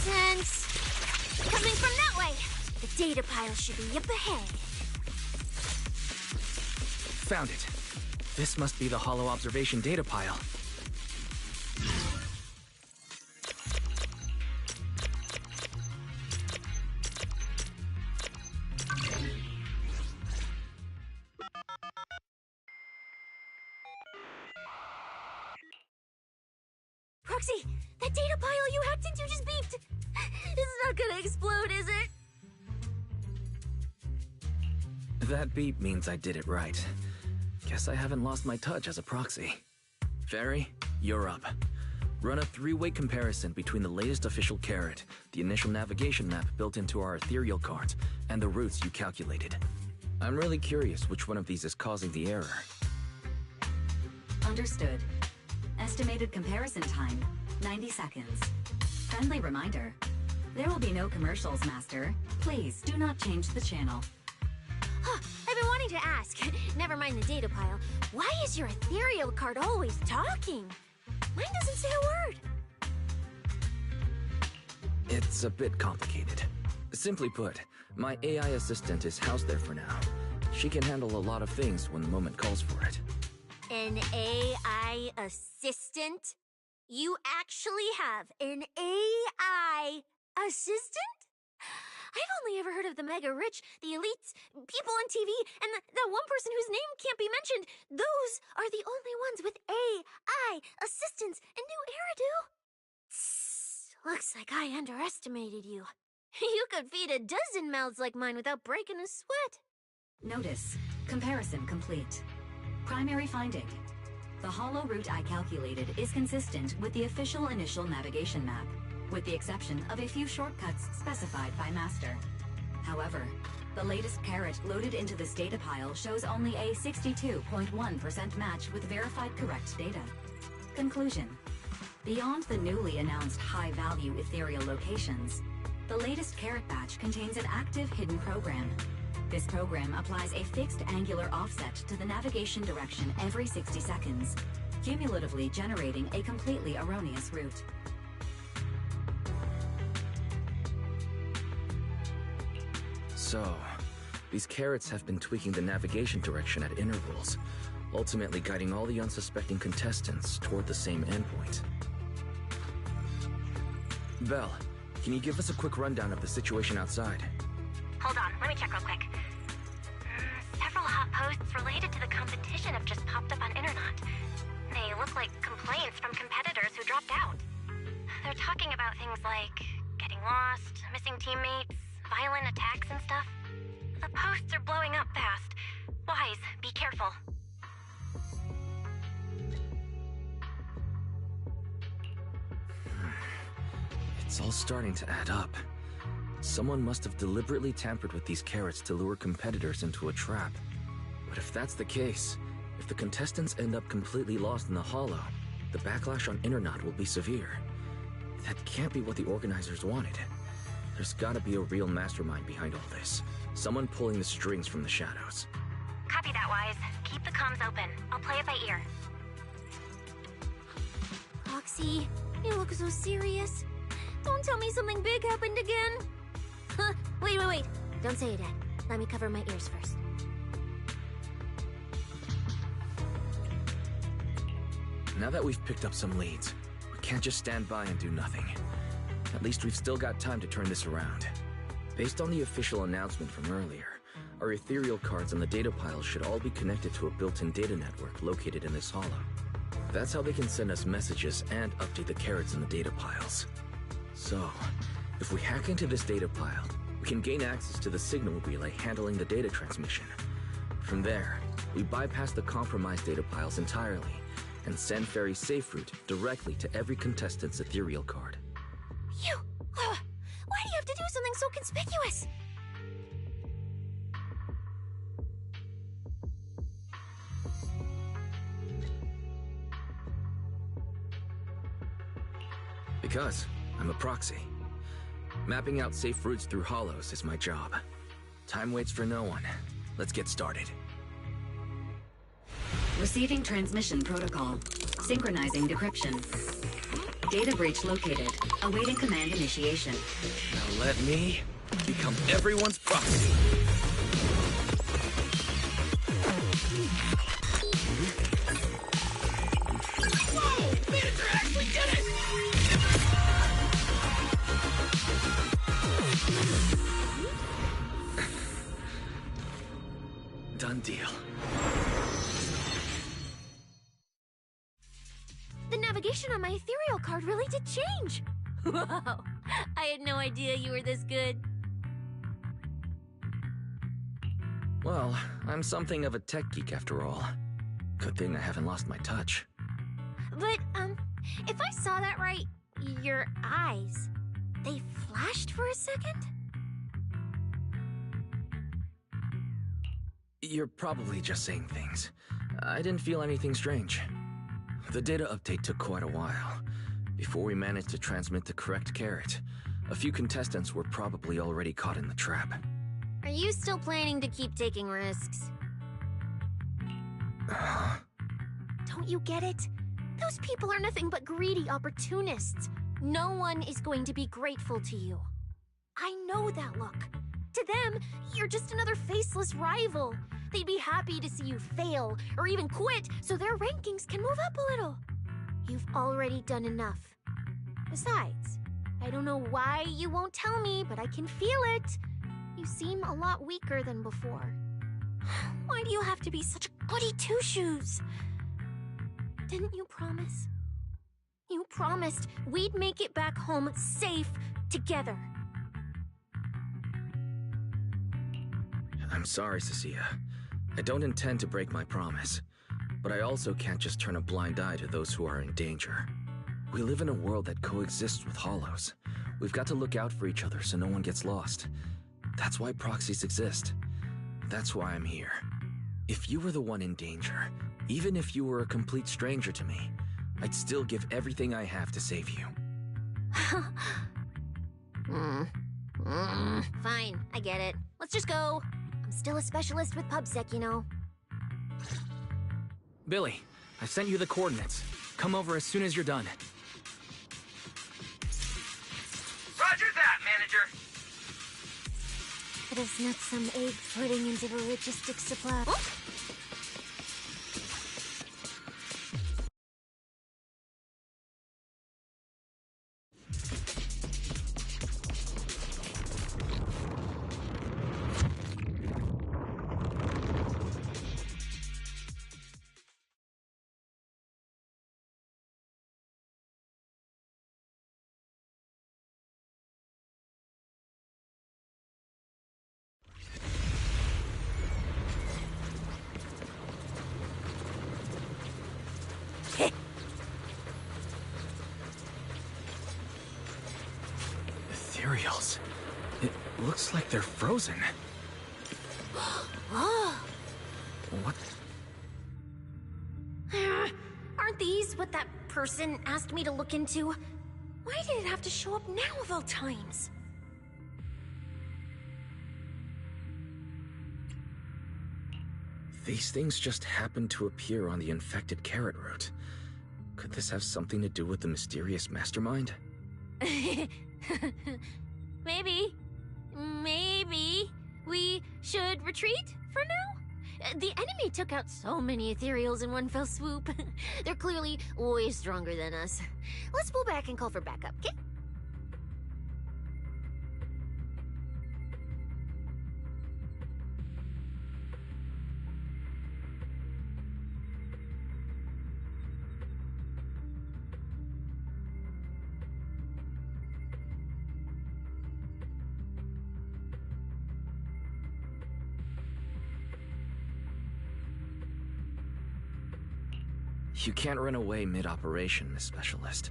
sense. Coming from that way. The data pile should be up ahead. Found it. This must be the Hollow Observation data pile. Proxy, that data pile you hacked into just beeped. It's not gonna explode, is it? That beep means I did it right. Guess I haven't lost my touch as a proxy. Fairy, you're up. Run a 3-way comparison between the latest official carrot, the initial navigation map built into our ethereal cards, and the routes you calculated. I'm really curious which one of these is causing the error. Understood. Estimated comparison time, 90 seconds. Friendly reminder, there will be no commercials, Master. Please do not change the channel. Huh, I've been wanting to ask. Never mind the data pile. Why is your ethereal card always talking? Mine doesn't say a word. It's a bit complicated. Simply put, my AI assistant is housed there for now. She can handle a lot of things when the moment calls for it. An AI assistant? You actually have an AI assistant? I've only ever heard of the mega rich, the elites, people on TV, and that one person whose name can't be mentioned. Those are the only ones with AI assistants and new Eridu. Looks like I underestimated you. You could feed a dozen mouths like mine without breaking a sweat. Notice, comparison complete. Primary finding. The hollow route I calculated is consistent with the official initial navigation map, with the exception of a few shortcuts specified by Master. However, the latest carrot loaded into this data pile shows only a 62.1% match with verified correct data. Conclusion. Beyond the newly announced high-value ethereal locations, the latest carrot batch contains an active hidden program. This program applies a fixed angular offset to the navigation direction every 60 seconds, cumulatively generating a completely erroneous route. So, these carrots have been tweaking the navigation direction at intervals, ultimately guiding all the unsuspecting contestants toward the same endpoint. Belle, can you give us a quick rundown of the situation outside? Hold on, let me check real quick. Several hot posts related to the competition have just popped up on Internet. They look like complaints from competitors who dropped out. They're talking about things like getting lost, missing teammates, violent attacks and stuff. The posts are blowing up fast. Wise, be careful. It's all starting to add up. Someone must have deliberately tampered with these carrots to lure competitors into a trap. But if that's the case, if the contestants end up completely lost in the hollow, the backlash on Internet will be severe. That can't be what the organizers wanted. There's gotta be a real mastermind behind all this. Someone pulling the strings from the shadows. Copy that, Wise. Keep the comms open. I'll play it by ear. Roxy, you look so serious. Don't tell me something big happened again. Huh, wait. Don't say it yet. Let me cover my ears first. Now that we've picked up some leads, we can't just stand by and do nothing. At least we've still got time to turn this around. Based on the official announcement from earlier, our ethereal cards on the data pile should all be connected to a built-in data network located in this hollow. That's how they can send us messages and update the carrots in the data piles. So, if we hack into this data pile, we can gain access to the signal relay handling the data transmission. From there, we bypass the compromised data piles entirely and send Fairy's safe route directly to every contestant's ethereal card. Why do you have to do something so conspicuous? Because I'm a proxy. Mapping out safe routes through hollows is my job. Time waits for no one. Let's get started. Receiving transmission protocol. Synchronizing decryption. Data breach located. Awaiting command initiation. Now let me become everyone's proxy. Whoa! Manager actually did it! Done deal. The navigation on my ethereal card really did change. Wow, I had no idea you were this good. Well, I'm something of a tech geek after all. Good thing I haven't lost my touch. But, if I saw that right, your eyes, they flashed for a second? You're probably just saying things. I didn't feel anything strange. The data update took quite a while. Before we managed to transmit the correct carrot, a few contestants were probably already caught in the trap. Are you still planning to keep taking risks? Don't you get it? Those people are nothing but greedy opportunists. No one is going to be grateful to you. I know that look. To them, you're just another faceless rival. They'd be happy to see you fail, or even quit, so their rankings can move up a little. You've already done enough. Besides, I don't know why you won't tell me, but I can feel it. You seem a lot weaker than before. Why do you have to be such a goody two-shoes? Didn't you promise? You promised we'd make it back home safe together. I'm sorry, Cecilia. I don't intend to break my promise. But I also can't just turn a blind eye to those who are in danger. We live in a world that coexists with hollows. We've got to look out for each other so no one gets lost. That's why proxies exist. That's why I'm here. If you were the one in danger, even if you were a complete stranger to me, I'd still give everything I have to save you. Fine, I get it. Let's just go. I'm still a specialist with PubSec, you know. Billy, I sent you the coordinates. Come over as soon as you're done. Roger that, manager. Could have snuck some egg pudding into the logistics supply. Oh! Ethereals. It looks like they're frozen. What? Aren't these what that person asked me to look into? Why did it have to show up now of all times? These things just happened to appear on the infected carrot route. Could this have something to do with the mysterious mastermind? Maybe. Maybe we should retreat for now? The enemy took out so many ethereals in one fell swoop. They're clearly way stronger than us. Let's pull back and call for backup, okay? You can't run away mid-operation, Miss Specialist.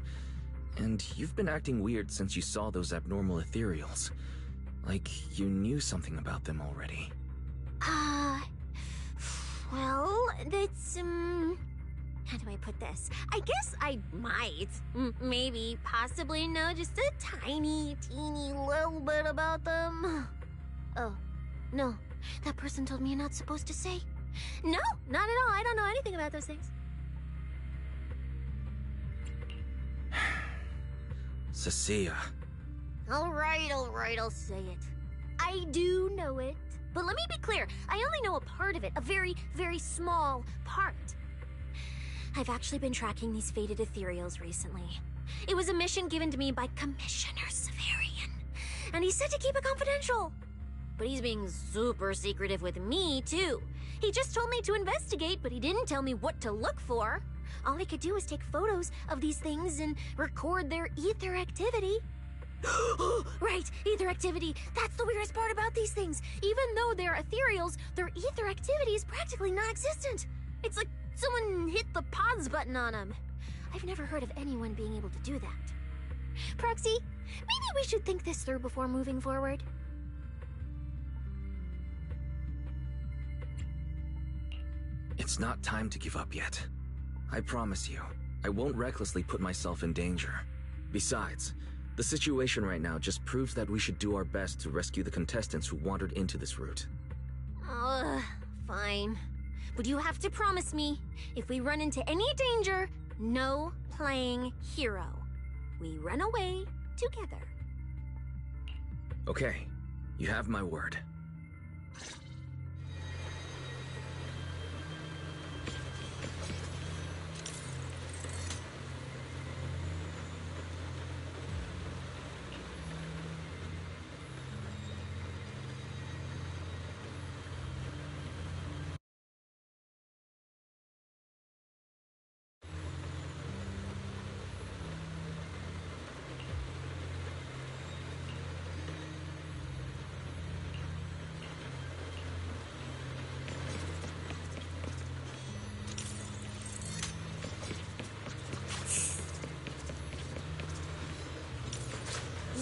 And you've been acting weird since you saw those abnormal ethereals. Like you knew something about them already. Well, that's, how do I put this? I guess I might, maybe, possibly know just a tiny, teeny little bit about them. Oh, no. That person told me you're not supposed to say. No, not at all. I don't know anything about those things. Cecilia. Alright, I'll say it. I do know it. But let me be clear, I only know a part of it, a very, very small part. I've actually been tracking these faded ethereals recently. It was a mission given to me by Commissioner Severian, and he said to keep it confidential. But he's being super secretive with me, too. He just told me to investigate, but he didn't tell me what to look for. All he could do was take photos of these things and record their ether activity. Right, ether activity. That's the weirdest part about these things. Even though they're ethereals, their ether activity is practically non-existent. It's like someone hit the pause button on them. I've never heard of anyone being able to do that. Proxy, maybe we should think this through before moving forward. It's not time to give up yet. I promise you, I won't recklessly put myself in danger. Besides, the situation right now just proves that we should do our best to rescue the contestants who wandered into this route. Fine. But you have to promise me, if we run into any danger, no playing hero. We run away together. Okay, you have my word.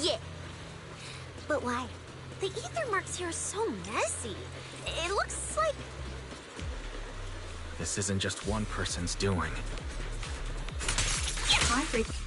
Yeah. But why? The ether marks here are so messy. It looks like... This isn't just one person's doing. High frequency.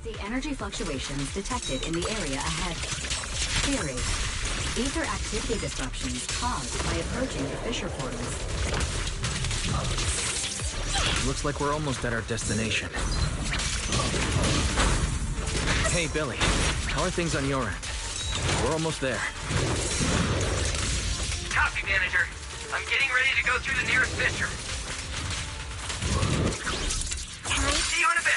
The energy fluctuations detected in the area ahead. Theory. Ether activity disruptions caused by approaching the fissure portals. Looks like we're almost at our destination. Hey, Billy. How are things on your end? We're almost there. Copy, manager. I'm getting ready to go through the nearest fissure. See you in a bit.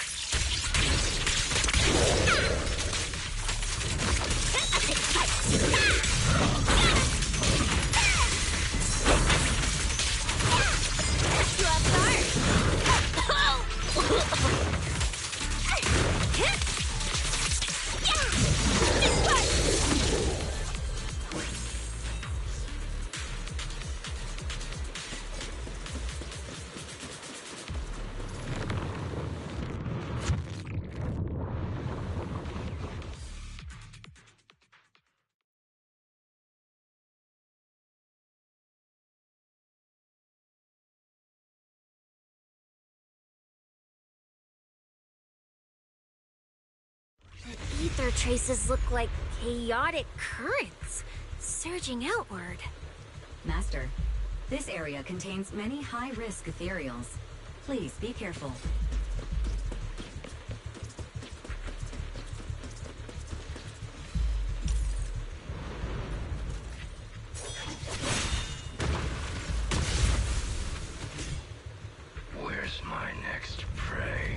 The ether traces look like chaotic currents, surging outward. Master, This area contains many high-risk ethereals. Please be careful. Where's my next prey?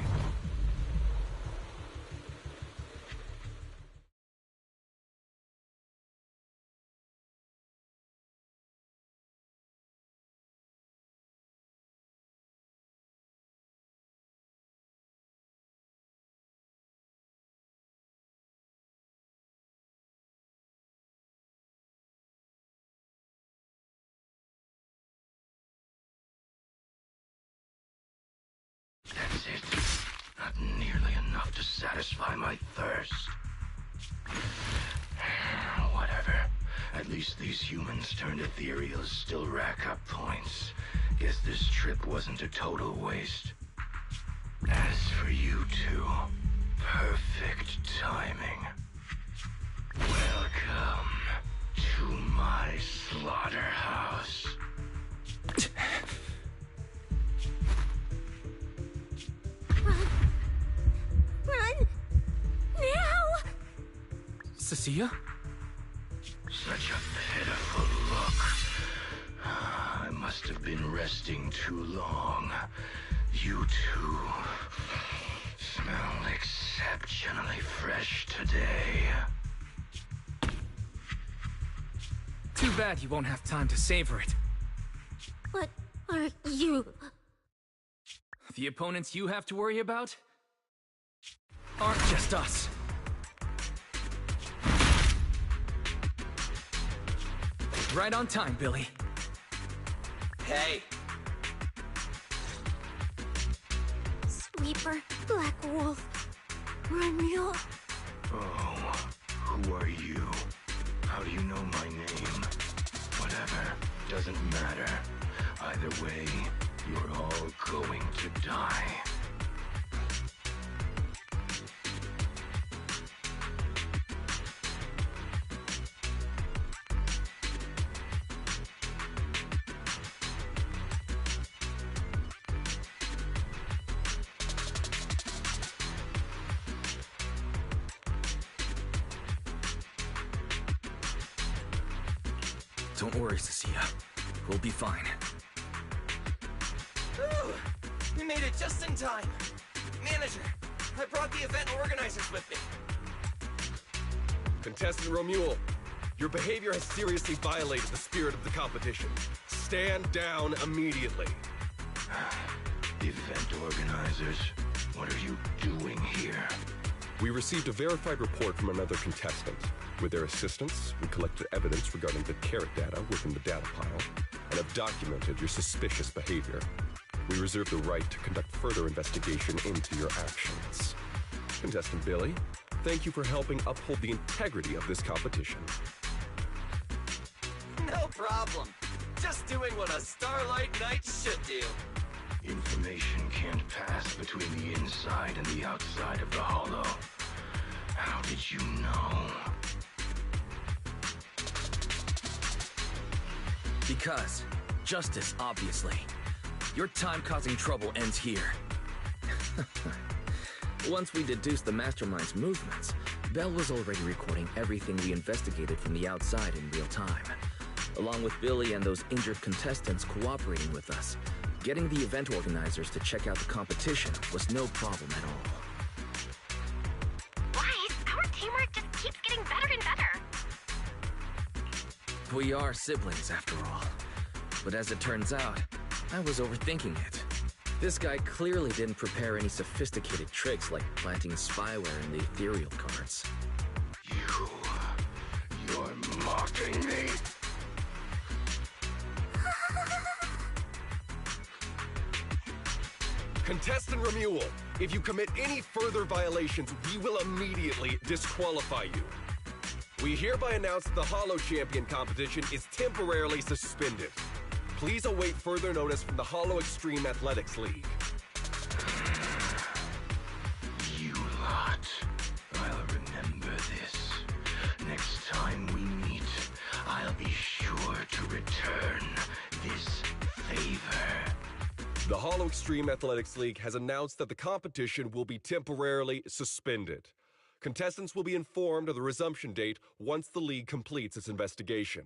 That's it. Not nearly enough to satisfy my thirst. Whatever. At least these humans turned ethereals still rack up points. Guess this trip wasn't a total waste. As for you two, perfect timing. Welcome to my slaughterhouse. Run! Now! Cecilia? Such a pitiful look. I must have been resting too long. You two smell exceptionally fresh today. Too bad you won't have time to savor it. What are you? The opponents you have to worry about aren't just us. Right on time, Billy. Hey! Sweeper, Black Wolf, Romeo. Oh, who are you? How do you know my name? Whatever, doesn't matter. Either way, you're all going to die. Don't worry, Cecilia. We'll be fine. Ooh, we made it just in time. Manager, I brought the event organizers with me. Contestant Romuald, your behavior has seriously violated the spirit of the competition. Stand down immediately. Event organizers, what are you doing here? We received a verified report from another contestant. With their assistance, we collected evidence regarding the carrot data within the data pile and have documented your suspicious behavior. We reserve the right to conduct further investigation into your actions. Contestant Billy, thank you for helping uphold the integrity of this competition. No problem. Just doing what a Starlight Knight should do. Information can't pass between the inside and the outside of the hollow. How did you know? Because justice, obviously. Your time causing trouble ends here. Once we deduced the mastermind's movements, Bell was already recording everything we investigated from the outside in real time. Along with Billy and those injured contestants cooperating with us, getting the event organizers to check out the competition was no problem at all. Bryce, our teamwork just keeps getting better and better. We are siblings, after all. But as it turns out, I was overthinking it. This guy clearly didn't prepare any sophisticated tricks like planting spyware in the ethereal cards. You're mocking me? Contestant Romuald, if you commit any further violations, we will immediately disqualify you. We hereby announce the Hollow Champion competition is temporarily suspended. Please await further notice from the Hollow Extreme Athletics League. You lot. I'll remember this. Next time we meet, I'll be sure to return this The Hollow Extreme Athletics League has announced that the competition will be temporarily suspended. Contestants will be informed of the resumption date once the league completes its investigation.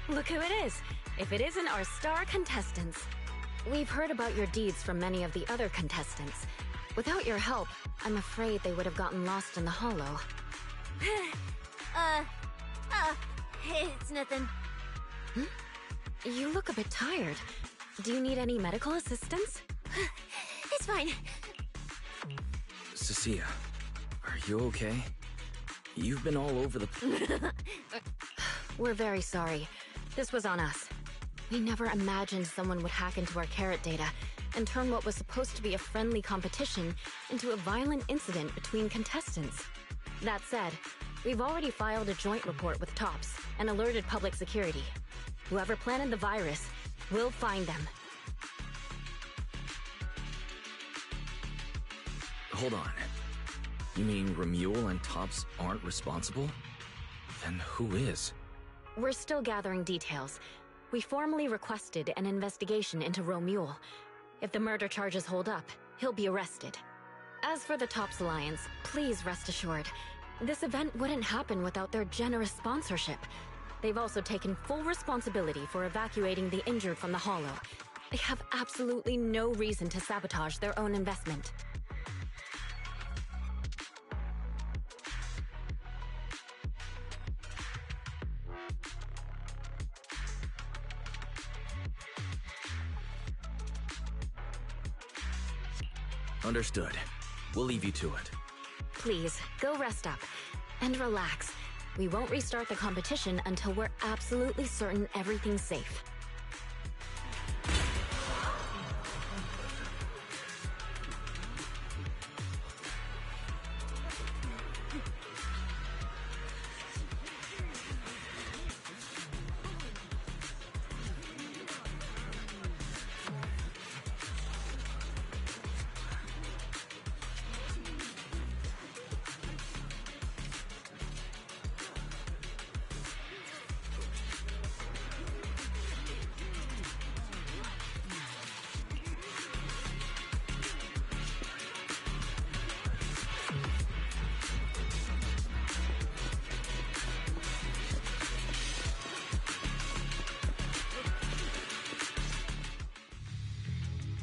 Look who it is. If it isn't our star contestants. We've heard about your deeds from many of the other contestants. Without your help, I'm afraid they would have gotten lost in the hollow. It's nothing. You look a bit tired. Do you need any medical assistance? It's fine. Cecilia, are you okay? You've been all over the... We're very sorry. This was on us. We never imagined someone would hack into our carrot data and turn what was supposed to be a friendly competition into a violent incident between contestants. That said, we've already filed a joint report with TOPS and alerted public security. Whoever planted the virus, we'll find them. Hold on. You mean Remuel and Tops aren't responsible? Then who is? We're still gathering details. We formally requested an investigation into Remuel. If the murder charges hold up, he'll be arrested. As for the TOPS Alliance, please rest assured, this event wouldn't happen without their generous sponsorship. They've also taken full responsibility for evacuating the injured from the Hollow. They have absolutely no reason to sabotage their own investment. Understood. We'll leave you to it. Please, go rest up. And relax. We won't restart the competition until we're absolutely certain everything's safe.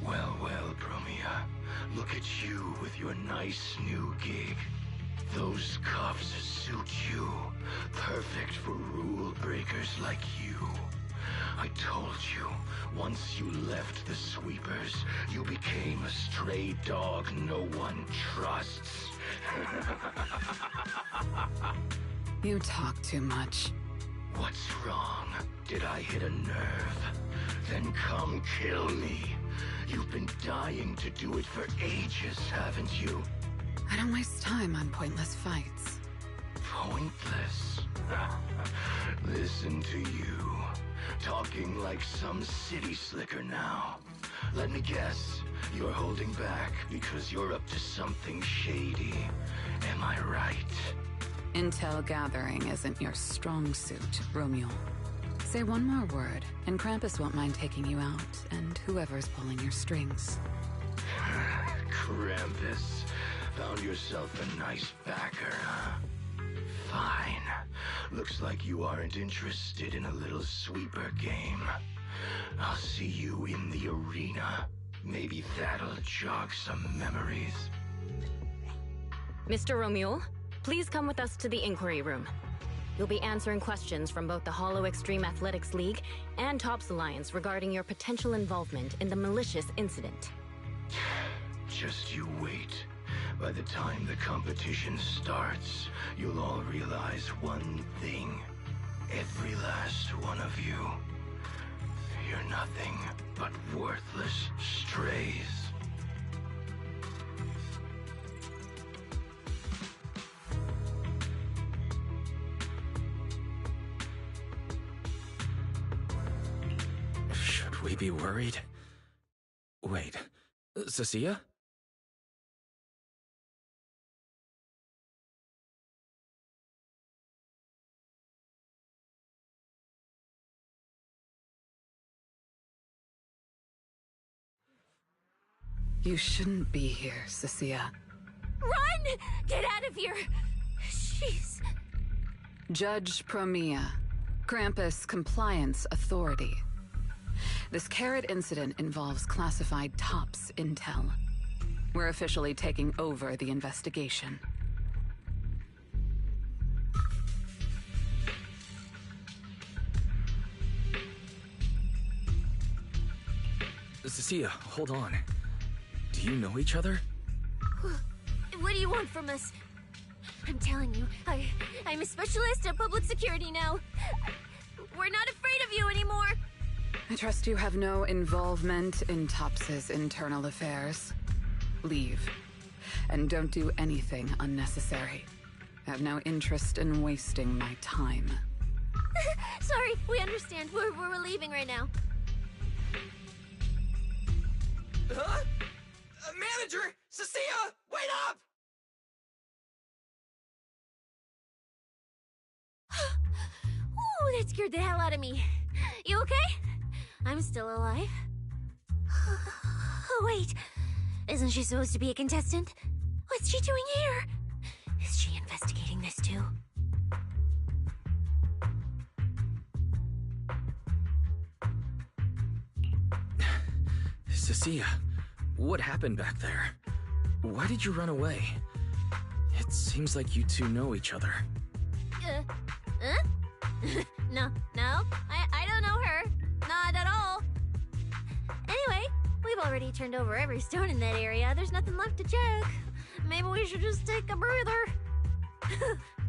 Well, Bromia. Look at you with your nice new gig. Those cuffs suit you. Perfect for rule breakers like you. I told you, once you left the sweepers, you became a stray dog no one trusts. You talk too much. What's wrong? Did I hit a nerve? Then come kill me. You've been dying to do it for ages, haven't you? I don't waste time on pointless fights. Pointless? Listen to you. Talking like some city slicker now. Let me guess, you're holding back because you're up to something shady. Am I right? Intel gathering isn't your strong suit, Romeo. Say one more word, and Krampus won't mind taking you out, and whoever's pulling your strings. Krampus. Found yourself a nice backer, huh? Fine. Looks like you aren't interested in a little sweeper game. I'll see you in the arena. Maybe that'll jog some memories. Mr. Romule, please come with us to the inquiry room. You'll be answering questions from both the Hollow Extreme Athletics League and Tops Alliance regarding your potential involvement in the malicious incident. Just you wait. By the time the competition starts, you'll all realize one thing. Every last one of you. You're nothing but worthless strays. Should we be worried? Wait, Cecilia? You shouldn't be here, Cecilia. Run! Get out of here! She's... Judge Promia, Krampus Compliance Authority. This carrot incident involves classified Tops intel. We're officially taking over the investigation. Cecilia, hold on. Do you know each other? What do you want from us? I'm telling you, I'm a specialist at public security now. We're not afraid of you anymore. I trust you have no involvement in Tops's internal affairs. Leave. And don't do anything unnecessary. I have no interest in wasting my time. Sorry, we understand. We're leaving right now. Huh? Manager! Cecilia! Wait up! Ooh, that scared the hell out of me. You okay? I'm still alive. Oh, wait. Isn't she supposed to be a contestant? What's she doing here? Is she investigating this too? Cecilia, what happened back there? Why did you run away? It seems like you two know each other. No, I don't know her. Not at all. Anyway, we've already turned over every stone in that area. There's nothing left to check. Maybe we should just take a breather.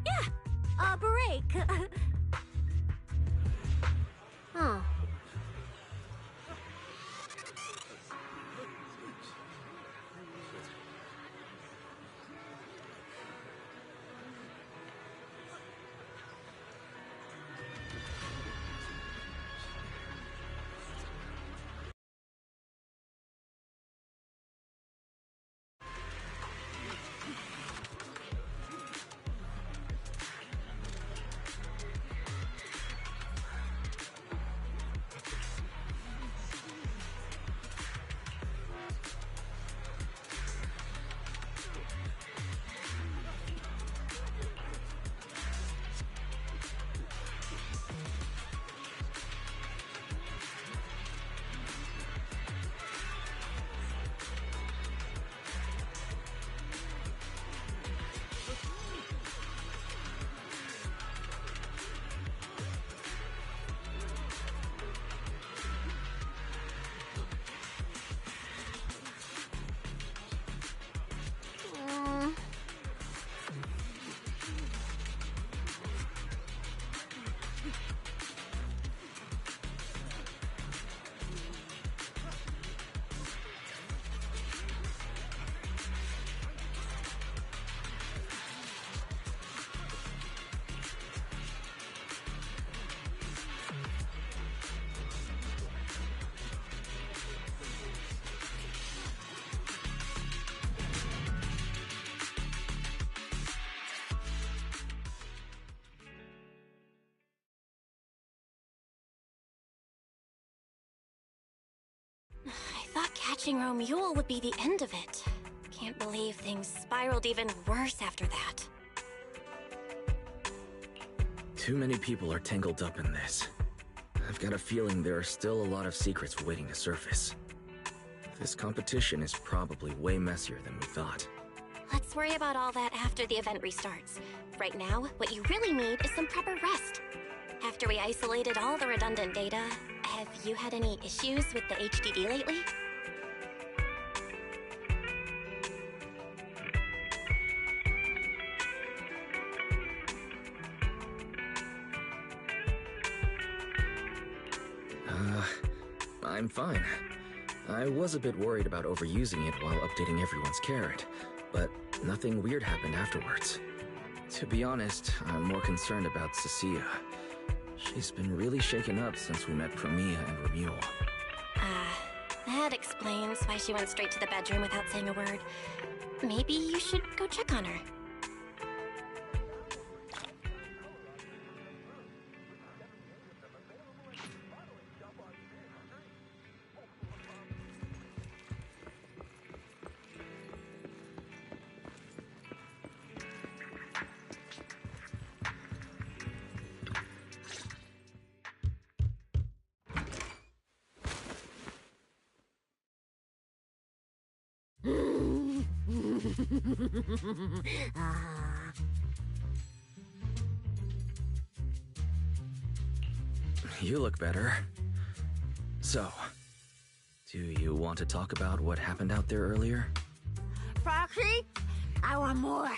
Yeah, a break. Huh. I thought catching Romule would be the end of it. Can't believe things spiraled even worse after that. Too many people are tangled up in this. I've got a feeling there are still a lot of secrets waiting to surface. This competition is probably way messier than we thought. Let's worry about all that after the event restarts. Right now, what you really need is some proper rest. After we isolated all the redundant data, have you had any issues with the HDD lately? I'm fine. I was a bit worried about overusing it while updating everyone's carrot, but nothing weird happened afterwards. To be honest, I'm more concerned about Cecilia. She's been really shaken up since we met Promia and Romuald. That explains why she went straight to the bedroom without saying a word. Maybe you should go check on her. You look better. So, do you want to talk about what happened out there earlier? Proxy, I want more.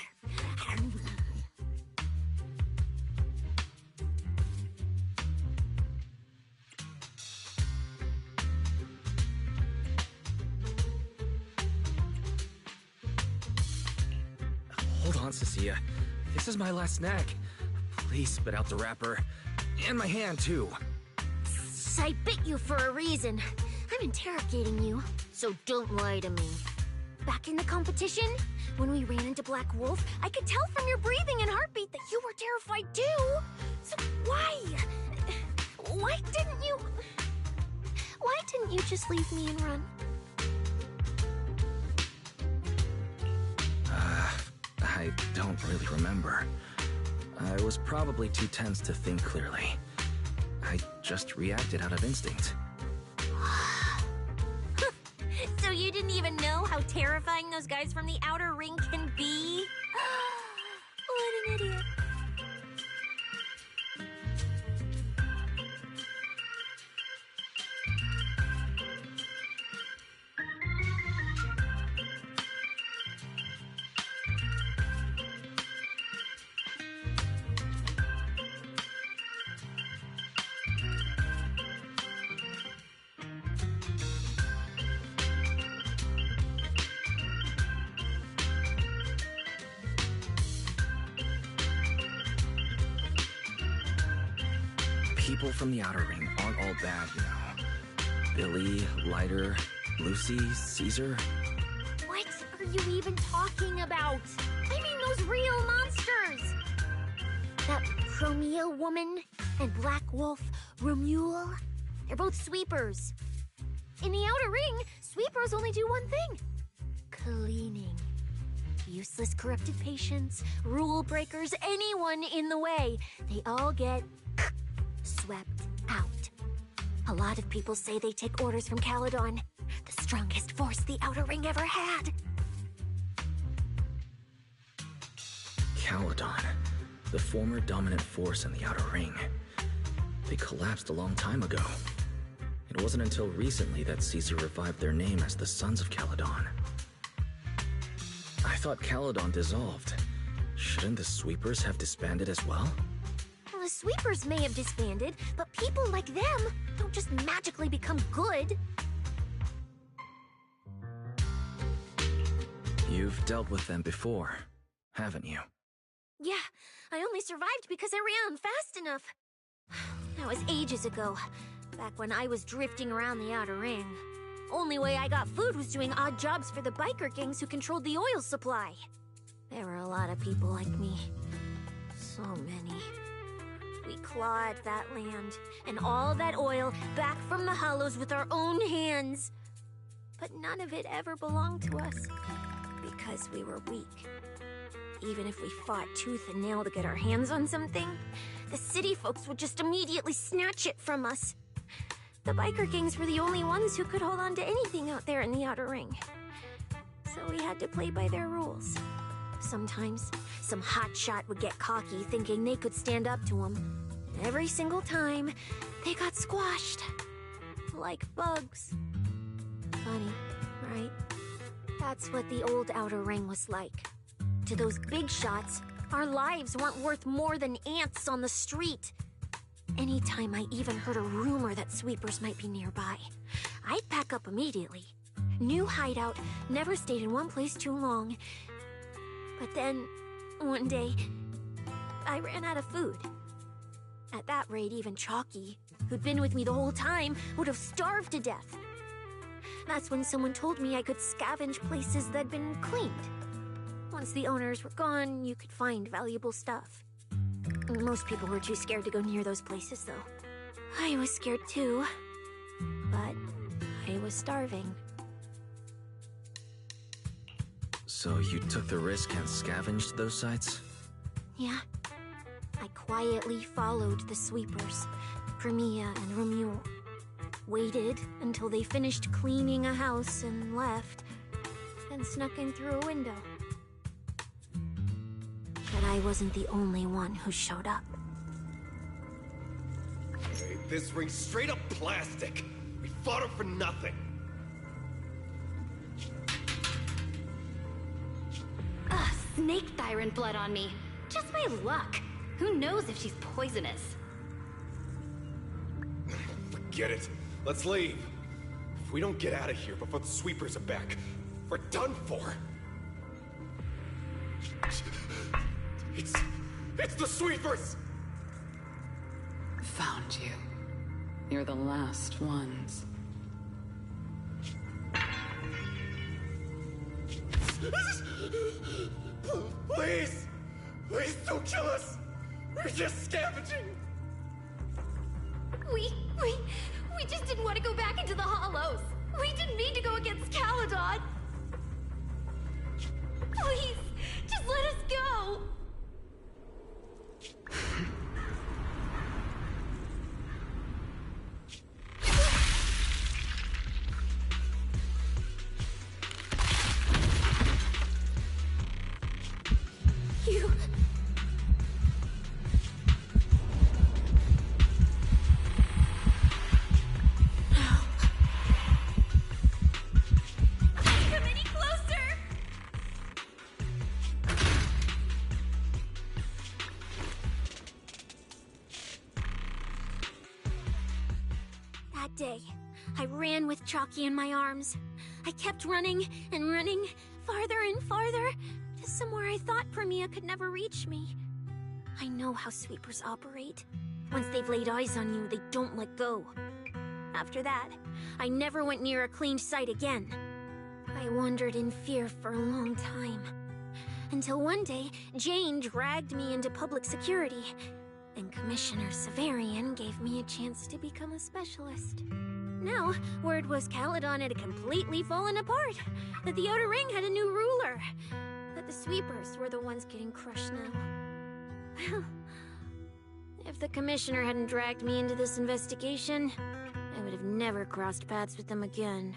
Hold on, Cecilia. This is my last snack. Please spit out the wrapper. And my hand, too. I bit you for a reason. I'm interrogating you, so don't lie to me. Back in the competition, when we ran into Black Wolf, I could tell from your breathing and heartbeat that you were terrified too. So why? Why didn't you just leave me and run? I don't really remember. I was probably too tense to think clearly. I just reacted out of instinct. So you didn't even know how terrifying those guys from the outer ring can be? What an idiot. People from the outer ring aren't all bad, you know. Billy, Lighter, Lucy, Caesar. What are you even talking about? I mean those real monsters! That Promia woman and Black Wolf, Romuald, they're both sweepers. In the outer ring, sweepers only do one thing. Cleaning. Useless corrupted patients, rule breakers, anyone in the way. They all get swept out. A lot of people say they take orders from Caledon, the strongest force the outer ring ever had. Caledon, the former dominant force in the outer ring. They collapsed a long time ago. It wasn't until recently that Caesar revived their name as the Sons of Caledon. I thought Caledon dissolved. Shouldn't the Sweepers have disbanded as well? Well, the Sweepers may have disbanded, but people like them don't just magically become good. You've dealt with them before, haven't you? Yeah, I only survived because I ran fast enough. That was ages ago, back when I was drifting around the outer ring. Only way I got food was doing odd jobs for the biker gangs who controlled the oil supply. There were a lot of people like me. So many. We clawed that land and all that oil back from the hollows with our own hands. But none of it ever belonged to us because we were weak. even if we fought tooth and nail to get our hands on something, the city folks would just immediately snatch it from us. The biker gangs were the only ones who could hold on to anything out there in the Outer Ring. So we had to play by their rules. Sometimes, some hotshot would get cocky thinking they could stand up to them. Every single time, they got squashed. Like bugs. Funny, right? That's what the old Outer Ring was like. To those big shots, our lives weren't worth more than ants on the street. Anytime I even heard a rumor that sweepers might be nearby, I'd pack up immediately. New hideout, never stayed in one place too long. But then, one day, I ran out of food. At that rate, even Chalky, who'd been with me the whole time, would have starved to death. That's when someone told me I could scavenge places that'd been cleaned. Once the owners were gone, you could find valuable stuff. Most people were too scared to go near those places, though. I was scared too, but I was starving. So you took the risk and scavenged those sites? Yeah. I quietly followed the sweepers, Premia and Romuald. Waited until they finished cleaning a house and left, then snuck in through a window. But I wasn't the only one who showed up. Hey, this ring's straight up plastic. We fought her for nothing. Ugh, snake thyron blood on me. Just my luck. Who knows if she's poisonous? Forget it. Let's leave. If we don't get out of here before the sweepers are back, we're done for. It's the sweepers! Found you. You're the last ones. Please! Please don't kill us! We're just scavenging! We just didn't want to go back into the hollows. We didn't mean to go against Caledon. Please, just let us go. You... Come any closer. That day, I ran with Chalky in my arms. I kept running and running, farther and farther, to somewhere I thought Premia could never reach me. I know how sweepers operate. Once they've laid eyes on you, they don't let go. After that, I never went near a cleaned site again. I wandered in fear for a long time. Until one day, Jane dragged me into public security, and Commissioner Severian gave me a chance to become a specialist. Now, word was Caledon had completely fallen apart, that the Outer Ring had a new ruler, that the sweepers were the ones getting crushed now. If the Commissioner hadn't dragged me into this investigation, I would have never crossed paths with them again.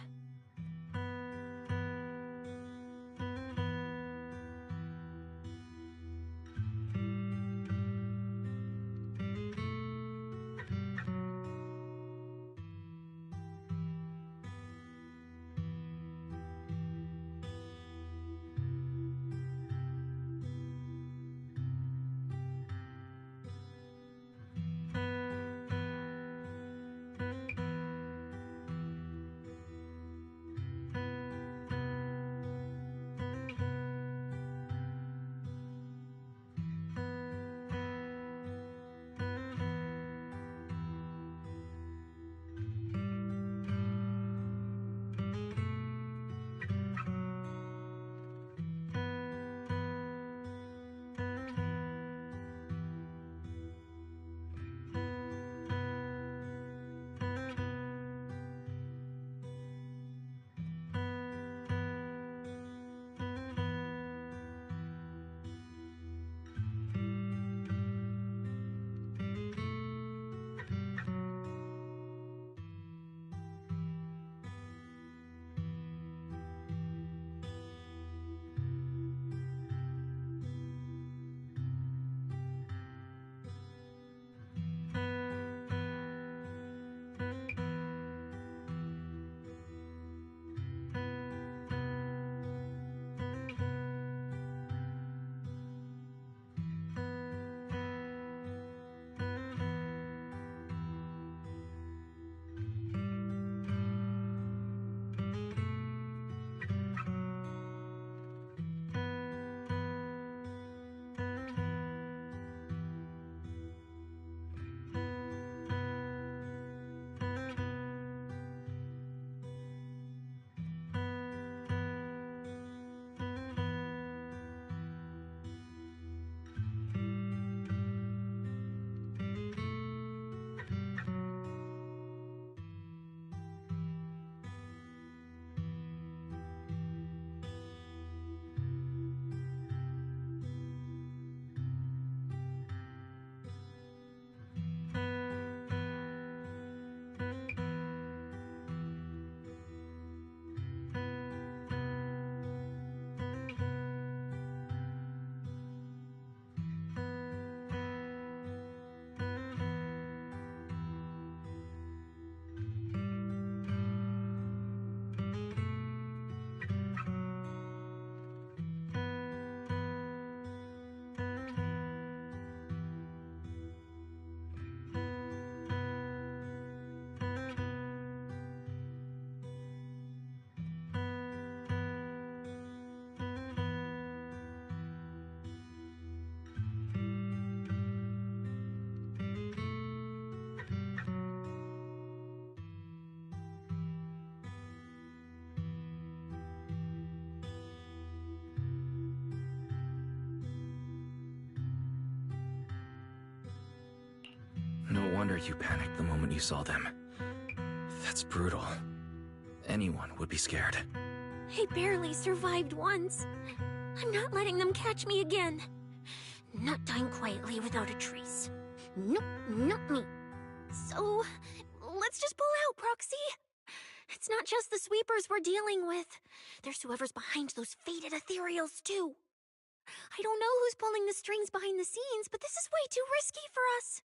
wonder you panicked the moment you saw them. That's brutal. Anyone would be scared. I barely survived once. I'm not letting them catch me again. Not dying quietly without a trace. Nope, not me. So, let's just pull out, Proxy. It's not just the sweepers we're dealing with. There's whoever's behind those faded ethereals, too. I don't know who's pulling the strings behind the scenes, but this is way too risky for us.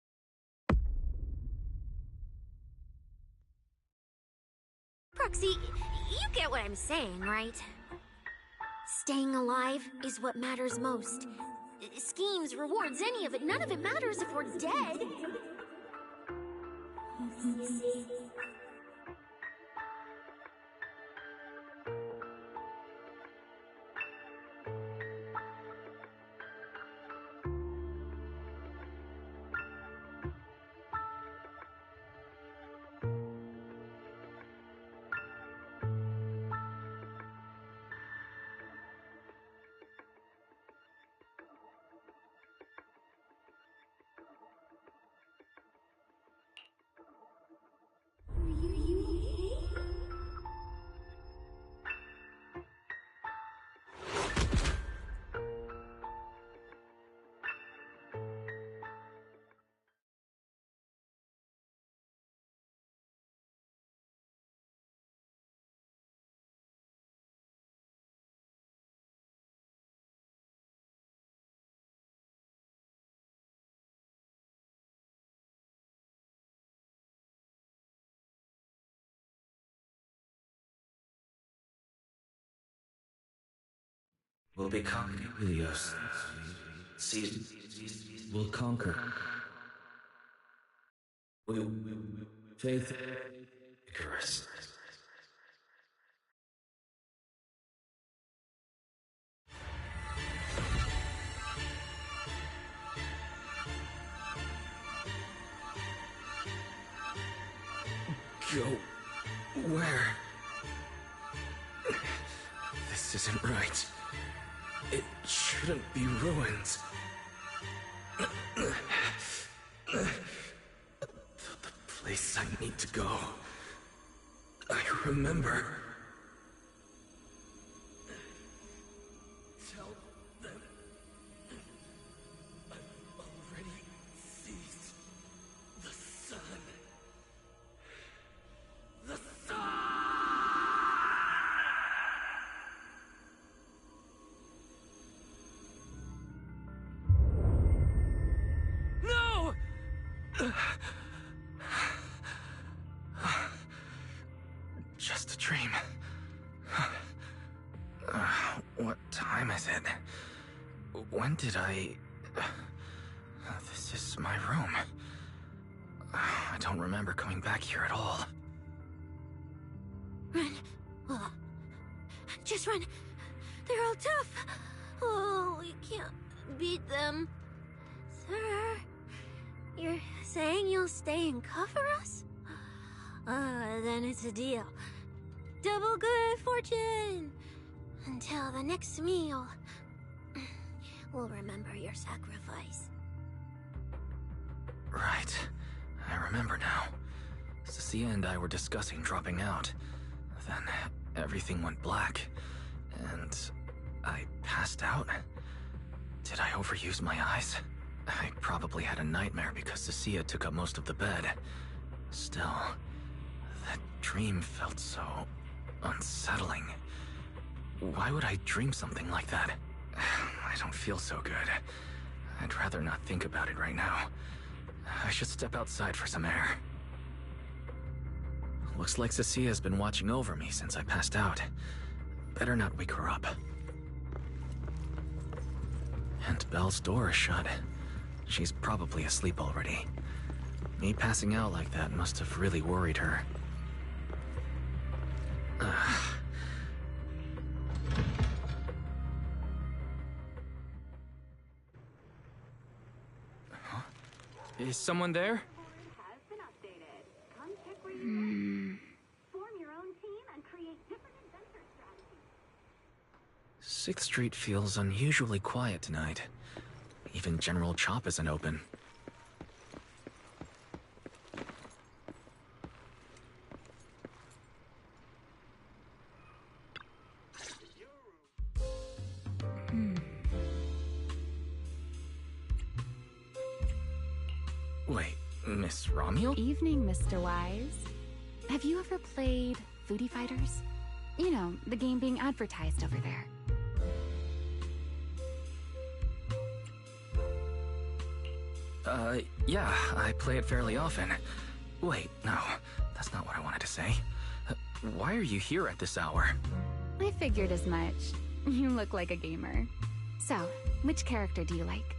Proxy, you get what I'm saying, right? Staying alive is what matters most. Schemes, rewards, any of it, none of it matters if we're dead. We'll be conquering Helios. We'll conquer. Faith. Icarus. Go. Where? This isn't right. It shouldn't be ruins. The place I need to go. I remember. Tell them I've already seized the sun. The sun! No! Just a dream. What time is it? When did I... This is my room. I don't remember coming back here at all. Run. Oh. Just run. They're all tough. Oh, we can't beat them. Sir, you're saying you'll stay and cover us? Then it's a deal. Double good fortune. Until the next meal. We'll remember your sacrifice. Right. I remember now. Cecilia and I were discussing dropping out. Then everything went black, and I passed out. Did I overuse my eyes? I probably had a nightmare because Cecilia took up most of the bed. Still, that dream felt so unsettling. Why would I dream something like that? I don't feel so good. I'd rather not think about it right now. I should step outside for some air. Looks like Cecilia's been watching over me since I passed out. Better not wake her up. And Belle's door is shut. She's probably asleep already. Me passing out like that must have really worried her. Huh? Is someone there? Sixth Street feels unusually quiet tonight. Even General Chop isn't open. Miss Romuel? Evening, Mr. Wise. Have you ever played Foodie Fighters? You know, the game being advertised over there. Yeah, I play it fairly often. Wait, no, that's not what I wanted to say. Why are you here at this hour? I figured as much. You look like a gamer. So, which character do you like?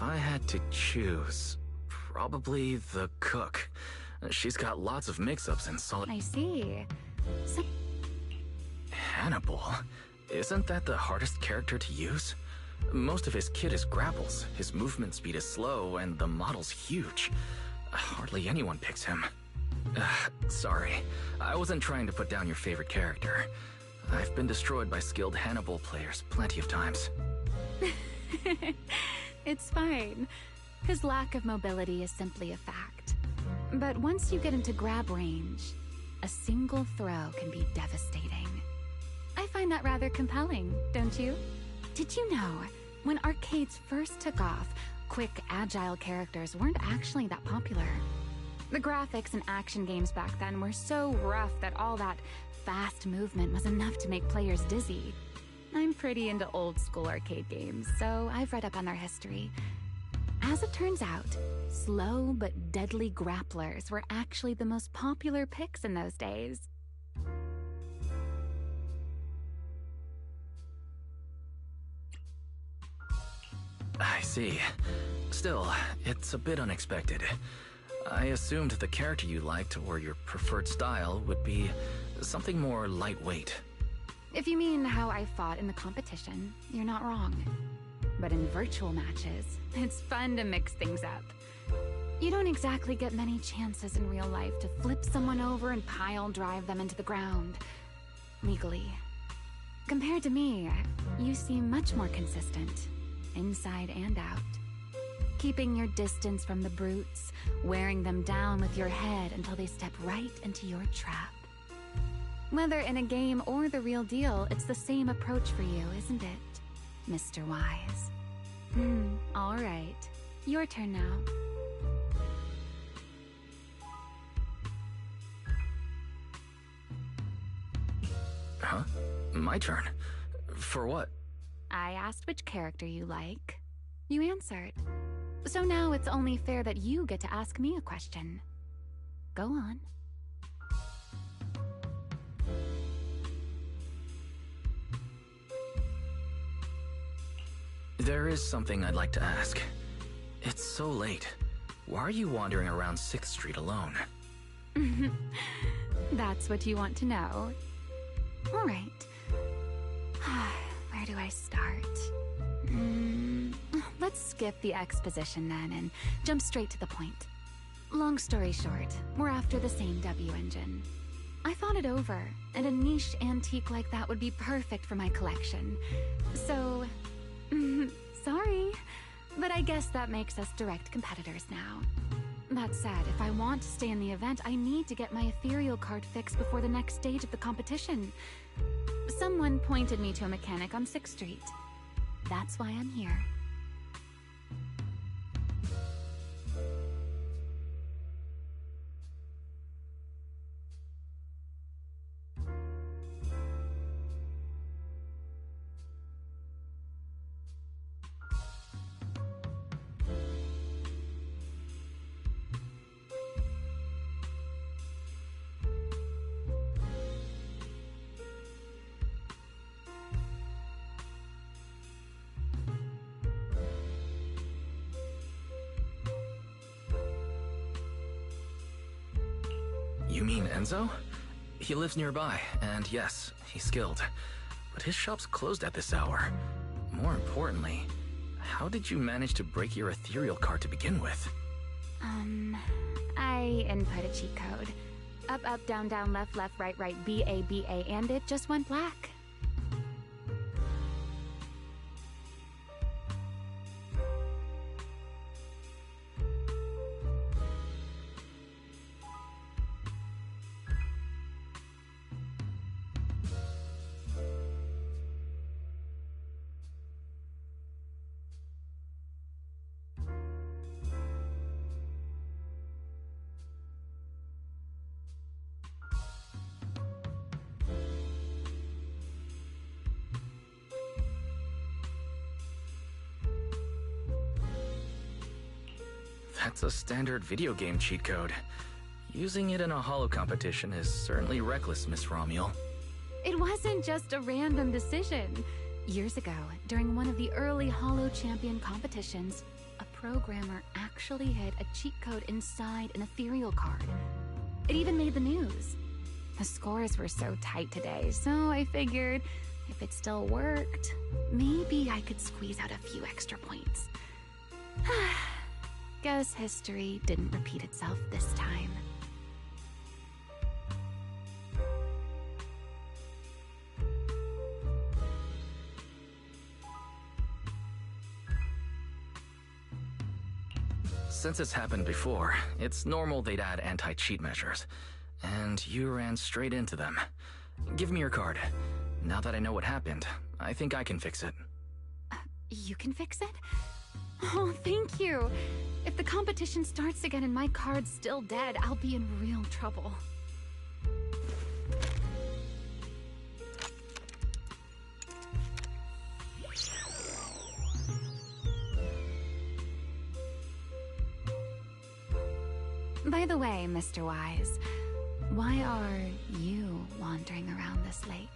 I had to choose, probably the cook. She's got lots of mix-ups and solid... I see. Hannibal? Isn't that the hardest character to use? Most of his kit is grapples, his movement speed is slow, and the model's huge. Hardly anyone picks him. Sorry, I wasn't trying to put down your favorite character. I've been destroyed by skilled Hannibal players plenty of times. It's fine. His lack of mobility is simply a fact. But once you get into grab range, a single throw can be devastating. I find that rather compelling, don't you? Did you know, when arcades first took off, quick, agile characters weren't actually that popular. The graphics in action games back then were so rough that all that fast movement was enough to make players dizzy. I'm pretty into old school arcade games, so I've read up on their history. As it turns out, slow but deadly grapplers were actually the most popular picks in those days. I see. Still, it's a bit unexpected. I assumed the character you liked or your preferred style would be something more lightweight. If you mean how I fought in the competition, you're not wrong. But in virtual matches, it's fun to mix things up. You don't exactly get many chances in real life to flip someone over and pile drive them into the ground. Legally. Compared to me, you seem much more consistent, inside and out. Keeping your distance from the brutes, wearing them down with your head until they step right into your trap. Whether in a game or the real deal, it's the same approach for you, isn't it, Mr. Wise? All right. Your turn now. Huh? My turn? For what? I asked which character you like. You answered. So now it's only fair that you get to ask me a question. Go on. There is something I'd like to ask. It's so late. Why are you wandering around 6th Street alone? That's what you want to know. All right. Where do I start? Let's skip the exposition then and jump straight to the point. Long story short, we're after the same W engine. I thought it over, and a niche antique like that would be perfect for my collection. So, sorry, but I guess that makes us direct competitors now. That said, if I want to stay in the event, I need to get my ethereal card fixed before the next stage of the competition. Someone pointed me to a mechanic on 6th Street. That's why I'm here. You mean Enzo? He lives nearby, and yes, he's skilled. But his shop's closed at this hour. More importantly, how did you manage to break your ethereal card to begin with? I input a cheat code. Up, up, down, down, left, left, right, right, B-A, B-A, and it just went black. That's a standard video game cheat code. Using it in a holo competition is certainly reckless, Miss Romuel. It wasn't just a random decision. Years ago, during one of the early holo champion competitions, a programmer actually hid a cheat code inside an ethereal card. It even made the news. The scores were so tight today, so I figured if it still worked, maybe I could squeeze out a few extra points. Guess history didn't repeat itself this time. Since it's happened before, it's normal they'd add anti-cheat measures. And you ran straight into them. Give me your card. Now that I know what happened, I think I can fix it. You can fix it? Oh, thank you. If the competition starts again and my card's still dead, I'll be in real trouble. By the way, Mr. Wise, why are you wandering around this late?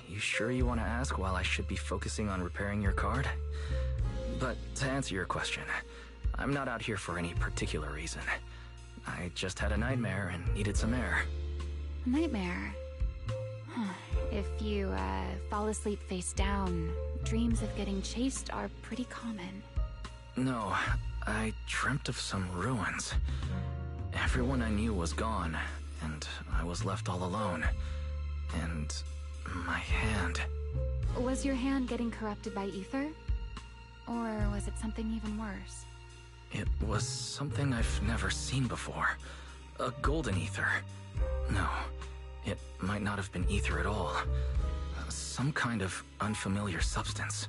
You sure you want to ask while I should be focusing on repairing your card? But to answer your question, I'm not out here for any particular reason. I just had a nightmare and needed some air. A nightmare? If you, fall asleep face down, dreams of getting chased are pretty common. No, I dreamt of some ruins. Everyone I knew was gone, and I was left all alone. And my hand. Was your hand getting corrupted by ether? Or was it something even worse? It was something I've never seen before. A golden ether. No, it might not have been ether at all. Some kind of unfamiliar substance.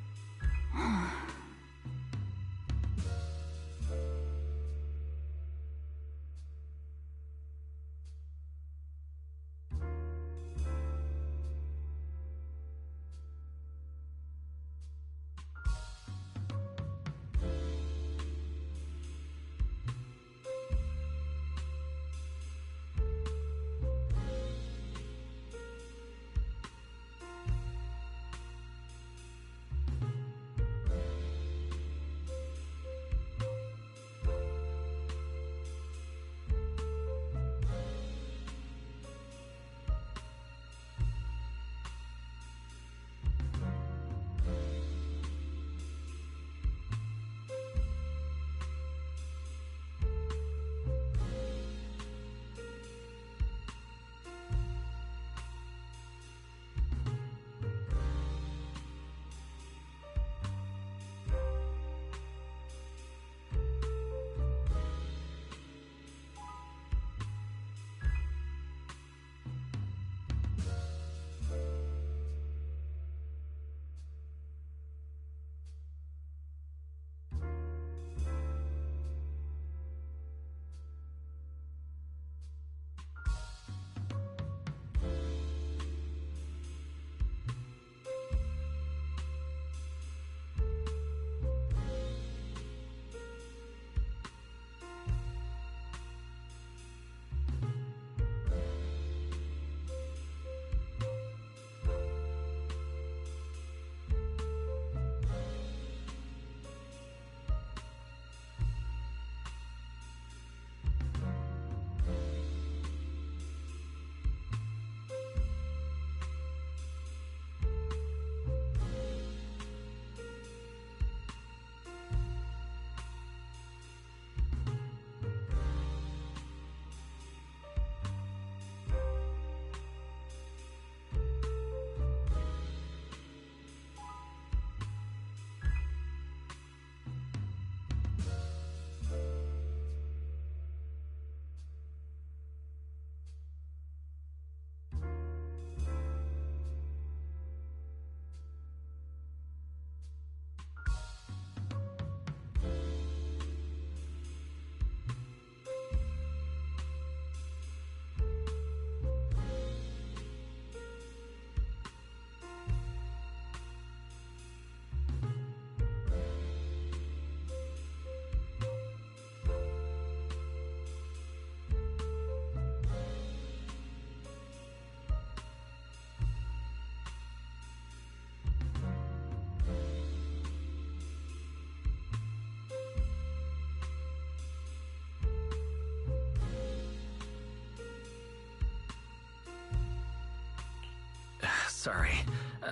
Sorry,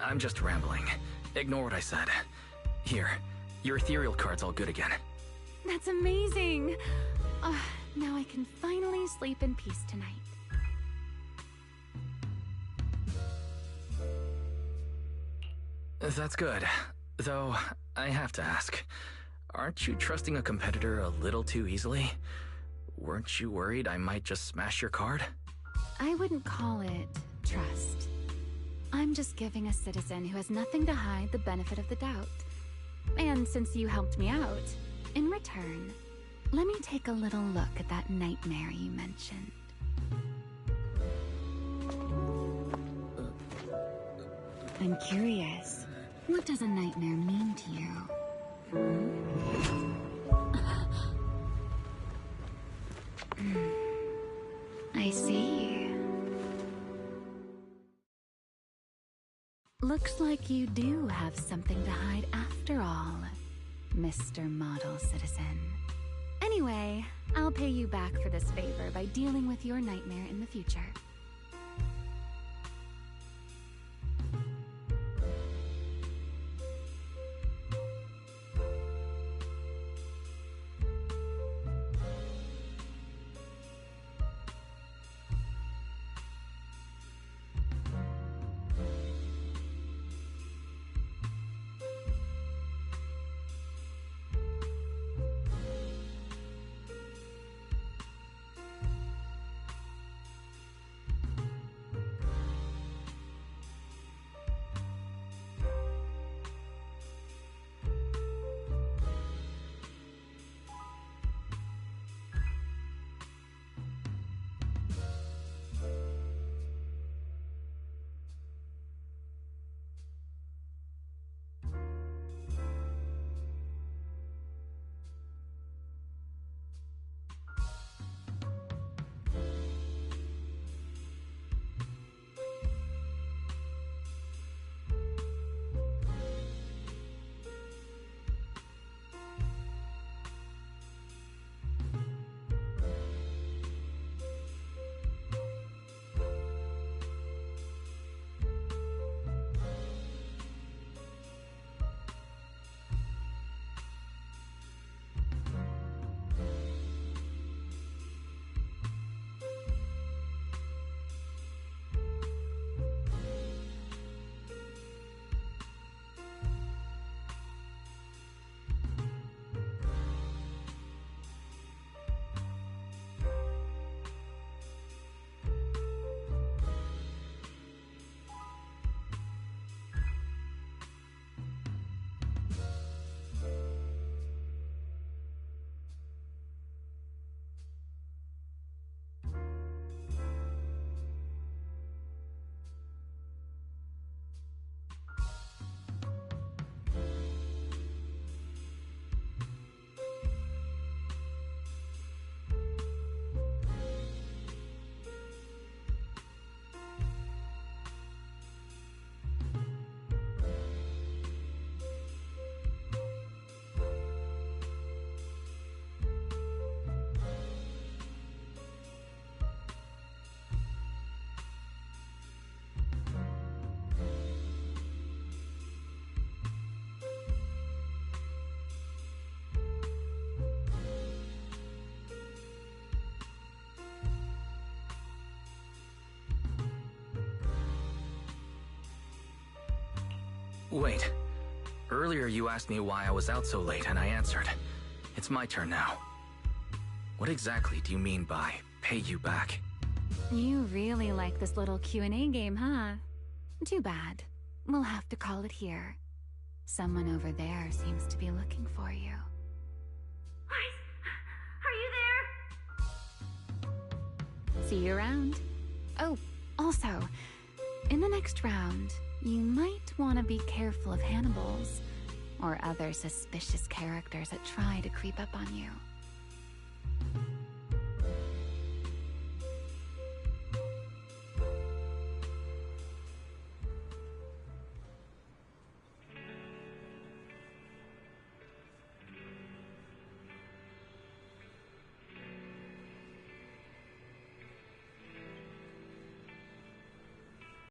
I'm just rambling. Ignore what I said. Here, your ethereal card's all good again. That's amazing! Now I can finally sleep in peace tonight. That's good. Though, I have to ask, aren't you trusting a competitor a little too easily? Weren't you worried I might just smash your card? I wouldn't call it trust. I'm just giving a citizen who has nothing to hide the benefit of the doubt. And since you helped me out, in return, let me take a little look at that nightmare you mentioned. I'm curious, what does a nightmare mean to you? I see. Looks like you do have something to hide after all, Mr. Model Citizen. Anyway, I'll pay you back for this favor by dealing with your nightmare in the future. Wait. Earlier you asked me why I was out so late, and I answered. It's my turn now. What exactly do you mean by pay you back? You really like this little Q&A game, huh? Too bad. We'll have to call it here. Someone over there seems to be looking for you. Are you there? See you around. Oh, also, in the next round, you might want to be careful of Hannibals or other suspicious characters that try to creep up on you.